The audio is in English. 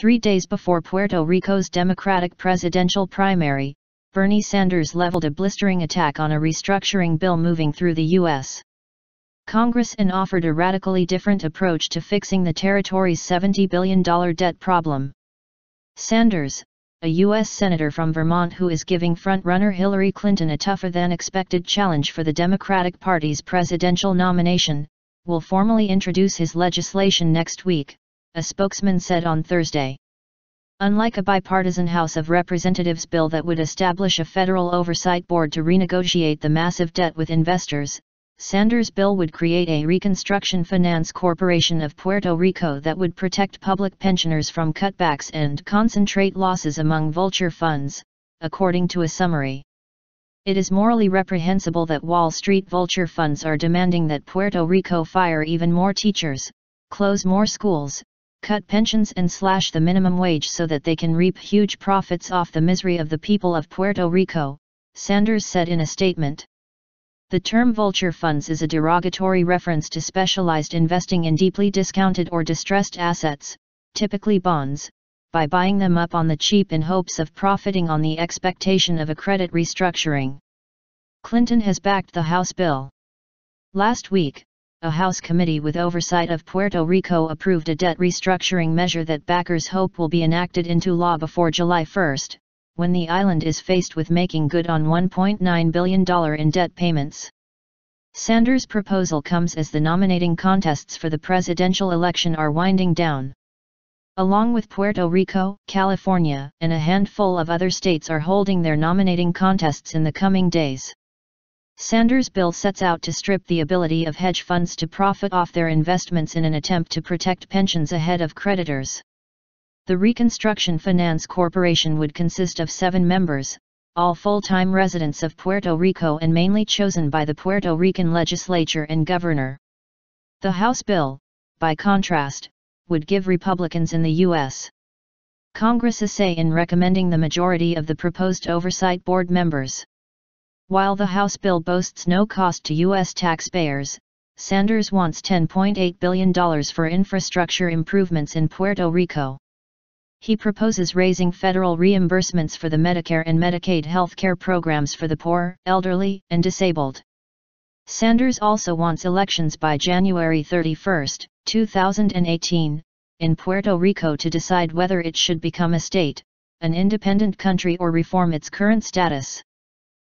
3 days before Puerto Rico's Democratic presidential primary, Bernie Sanders leveled a blistering attack on a restructuring bill moving through the U.S. Congress and offered a radically different approach to fixing the territory's $70 billion debt problem. Sanders, a U.S. Senator from Vermont who is giving front-runner Hillary Clinton a tougher-than-expected challenge for the Democratic Party's presidential nomination, will formally introduce his legislation next week, a spokesman said on Thursday. Unlike a bipartisan House of Representatives bill that would establish a federal oversight board to renegotiate the massive debt with investors, Sanders' bill would create a Reconstruction Finance Corporation of Puerto Rico that would protect public pensioners from cutbacks and concentrate losses among vulture funds, according to a summary. It is morally reprehensible that Wall Street vulture funds are demanding that Puerto Rico fire even more teachers, close more schools, cut pensions and slash the minimum wage so that they can reap huge profits off the misery of the people of Puerto Rico, Sanders said in a statement. The term vulture funds is a derogatory reference to specialized investing in deeply discounted or distressed assets, typically bonds, by buying them up on the cheap in hopes of profiting on the expectation of a credit restructuring. Clinton has backed the House bill. Last week, a House committee with oversight of Puerto Rico approved a debt restructuring measure that backers hope will be enacted into law before July 1, when the island is faced with making good on $1.9 billion in debt payments. Sanders' proposal comes as the nominating contests for the presidential election are winding down. Along with Puerto Rico, California, and a handful of other states are holding their nominating contests in the coming days. Sanders' bill sets out to strip the ability of hedge funds to profit off their investments in an attempt to protect pensions ahead of creditors. The Reconstruction Finance Corporation would consist of 7 members, all full-time residents of Puerto Rico and mainly chosen by the Puerto Rican legislature and governor. The House bill, by contrast, would give Republicans in the U.S. Congress a say in recommending the majority of the proposed oversight board members. While the House bill boasts no cost to U.S. taxpayers, Sanders wants $10.8 billion for infrastructure improvements in Puerto Rico. He proposes raising federal reimbursements for the Medicare and Medicaid health care programs for the poor, elderly, and disabled. Sanders also wants elections by January 31, 2018, in Puerto Rico to decide whether it should become a state, an independent country or reform its current status.